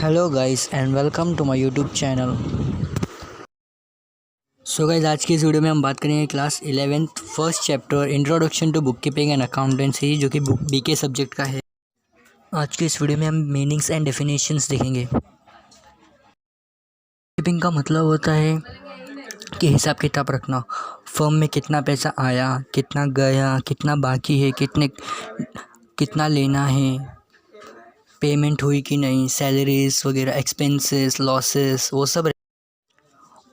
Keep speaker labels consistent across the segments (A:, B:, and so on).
A: Hello guys and welcome to my YouTube channel. So guys, आज की इस video में हम बात करेंगे class 11th first chapter introduction to book keeping and accountancy, जो कि बुक बीके सब्जेक्ट का है। आज की इस वीडियो में हम मीनिंग्स एंड डेफिनेशंस देखेंगे। कीपिंग का मतलब होता है कि हिसाब किताब रखना, फर्म में कितना पैसा आया, कितना गया, कितना बाकी है, कितना लेना है, पेमेंट हुई कि नहीं, सैलरीज वगैरह, एक्सपेंसेस, लॉसेस, वो सब।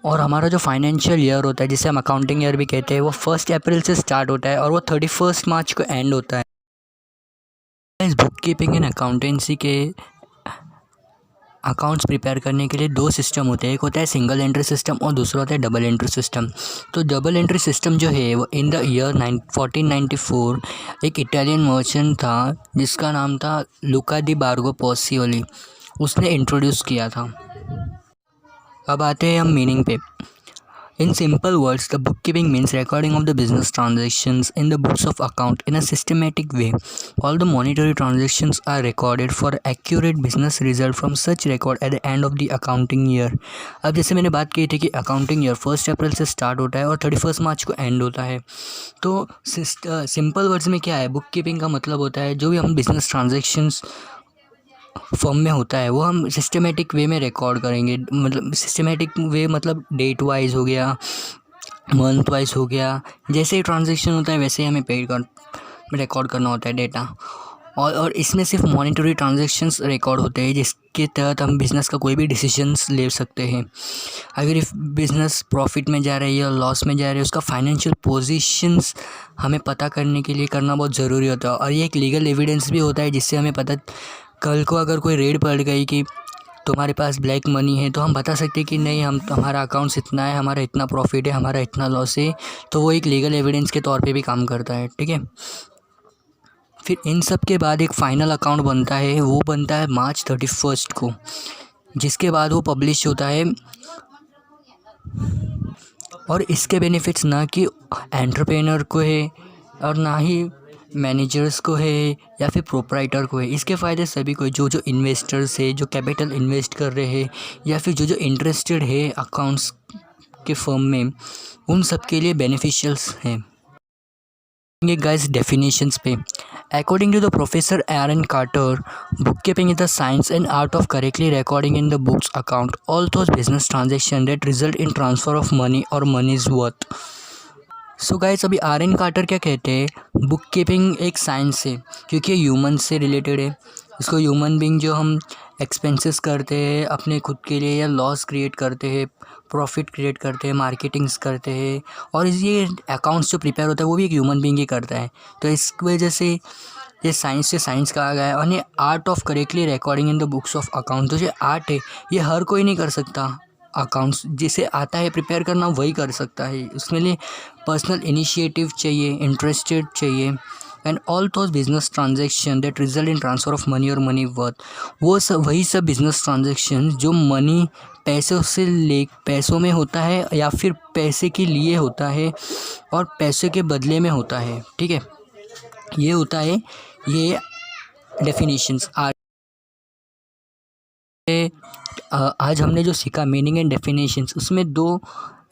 A: और हमारा जो फाइनेंशियल ईयर होता है, जिसे हम अकाउंटिंग ईयर भी कहते हैं, वो 1 अप्रैल से स्टार्ट होता है और वो 31 मार्च को एंड होता है। इस बुक कीपिंग एंड अकाउंटेंसी के अकाउंट्स प्रिपेयर करने के लिए दो सिस्टम होते हैं। एक होता है सिंगल एंट्री सिस्टम और दूसरा होता है डबल एंट्री सिस्टम। तो डबल एंट्री सिस्टम जो है वो इन द ईयर 1494 एक इटालियन मर्चेंट था जिसका नाम था लुका दी बार्गो पोसियोली, उसने इंट्रोड्यूस किया था। अब आते हैं हम मीनिंग पे। In simple words, the bookkeeping means recording of the business transactions in the books of account in a systematic way. All the monetary transactions are recorded for accurate business result from such record at the end of the accounting year. अब जैसे मैंने बात की थी कि accounting year 1 अप्रैल से start होता है और 31 मार्च को एंड होता है। तो सिंपल वर्ड्स में क्या है, बुक कीपिंग का मतलब होता है जो भी हम बिजनेस ट्रांजेक्शन्स फॉर्म में होता है वो हम सिस्टमेटिक वे में रिकॉर्ड करेंगे। मतलब सिस्टमेटिक वे मतलब डेट वाइज हो गया, मंथ वाइज हो गया, जैसे ही ट्रांजैक्शन होता है वैसे ही हमें रिकॉर्ड करना होता है डेटा। और इसमें सिर्फ मॉनिटरी ट्रांजैक्शंस रिकॉर्ड होते हैं जिसके तहत हम बिज़नेस का कोई भी डिसीजंस ले सकते हैं। अगर इफ बिज़नेस प्रॉफिट में जा रहा है या लॉस में जा रहा है, उसका फाइनेंशियल पोजीशंस हमें पता करने के लिए करना बहुत ज़रूरी होता है। और ये एक लीगल एविडेंस भी होता है जिससे हमें पता, कल को अगर कोई रेड पड़ गई कि तुम्हारे पास ब्लैक मनी है, तो हम बता सकते हैं कि नहीं, हमारा अकाउंट्स इतना है, हमारा इतना प्रॉफिट है, हमारा इतना लॉस है। तो वो एक लीगल एविडेंस के तौर पे भी काम करता है, ठीक है। फिर इन सब के बाद एक फ़ाइनल अकाउंट बनता है, वो बनता है मार्च 31 को, जिसके बाद वो पब्लिश होता है। और इसके बेनिफिट्स ना कि एंटरप्रेन्योर को है और ना ही मैनेजर्स को है या फिर प्रोप्राइटर को है। इसके फ़ायदे सभी को, जो जो इन्वेस्टर्स है, जो कैपिटल इन्वेस्ट कर रहे हैं, या फिर जो जो इंटरेस्टेड है अकाउंट्स के फर्म में, उन सब के लिए बेनिफिशियल्स हैं। ये गाइस डेफिनेशंस पे, according to the professor Aaron Carter, book keeping is the science and art of correctly recording in the books account all those business transaction that result in transfer of money और money's worth. So guys, अभी एरन quarter क्या कहते हैं, book keeping एक science है क्योंकि ये human से रिलेटेड है। इसको ह्यूमन बीइंग जो हम एक्सपेंसेस करते हैं अपने खुद के लिए, या लॉस क्रिएट करते हैं, प्रॉफिट क्रिएट करते हैं, मार्केटिंग्स करते हैं, और ये अकाउंट्स जो प्रिपेयर होता है वो भी एक ह्यूमन बीइंग ही करता है। तो इस वजह से ये साइंस से साइंस कहा गया है। और ये art of correctly recording in the books of account, तो जो आर्ट है ये हर कोई नहीं कर सकता। अकाउंट्स जिसे आता है प्रिपेयर करना वही कर सकता है। उसमें लिए पर्सनल इनिशिएटिव चाहिए, इंटरेस्टेड चाहिए। And all those business transaction that result in transfer of money और मनी वर्थ, वो सब वही सब बिजनेस ट्रांजेक्शन जो मनी पैसों में होता है या फिर पैसे के लिए होता है और पैसे के बदले में होता है, ठीक है। ये होता है, ये डेफिनेशंस आज हमने जो सीखा मीनिंग एंड डेफिनेशंस, उसमें दो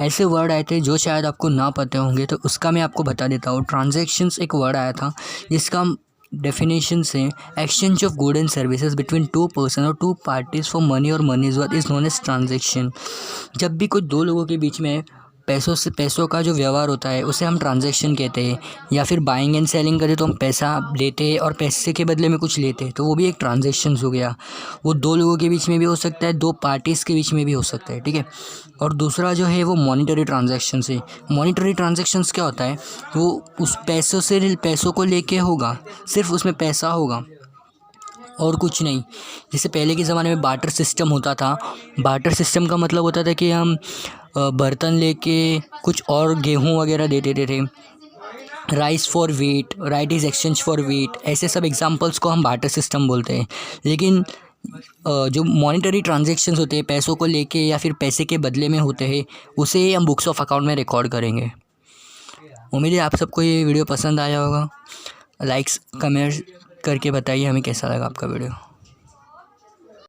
A: ऐसे वर्ड आए थे जो शायद आपको ना पता होंगे, तो उसका मैं आपको बता देता हूँ। ट्रांजैक्शंस एक वर्ड आया था जिसका डेफिनेशन से exchange of good and services between 2 person और 2 पार्टीज फॉर मनी और money's worth is known as transaction. जब भी कुछ दो लोगों के बीच में पैसों का जो व्यवहार होता है उसे हम ट्रांजैक्शन कहते हैं। या फिर बाइंग एंड सेलिंग करें तो हम पैसा लेते हैं और पैसे के बदले में कुछ लेते हैं, तो वो भी एक ट्रांजैक्शन हो गया। वो दो लोगों के बीच में भी हो सकता है, दो पार्टीज़ के बीच में भी हो सकता है, ठीक है। और दूसरा जो है वो मॉनिटरी ट्रांजैक्शन है। मॉनिटरी ट्रांजैक्शंस क्या होता है, वो उस पैसों को लेके होगा, सिर्फ उसमें पैसा होगा और कुछ नहीं। जैसे पहले के ज़माने में बार्टर सिस्टम होता था। बार्टर सिस्टम का मतलब होता था कि हम बर्तन लेके कुछ और गेहूँ वगैरह दे देते थे। Rice for wheat, right is exchange for wheat, ऐसे सब एग्जांपल्स को हम बार्टर सिस्टम बोलते हैं। लेकिन जो मॉनिटरी ट्रांजैक्शंस होते हैं, पैसों को लेके या फिर पैसे के बदले में होते हैं, उसे हम बुक्स ऑफ अकाउंट में रिकॉर्ड करेंगे। उम्मीद है आप सबको ये वीडियो पसंद आया होगा। लाइक्स कमेंट्स करके बताइए हमें कैसा लगा आपका वीडियो।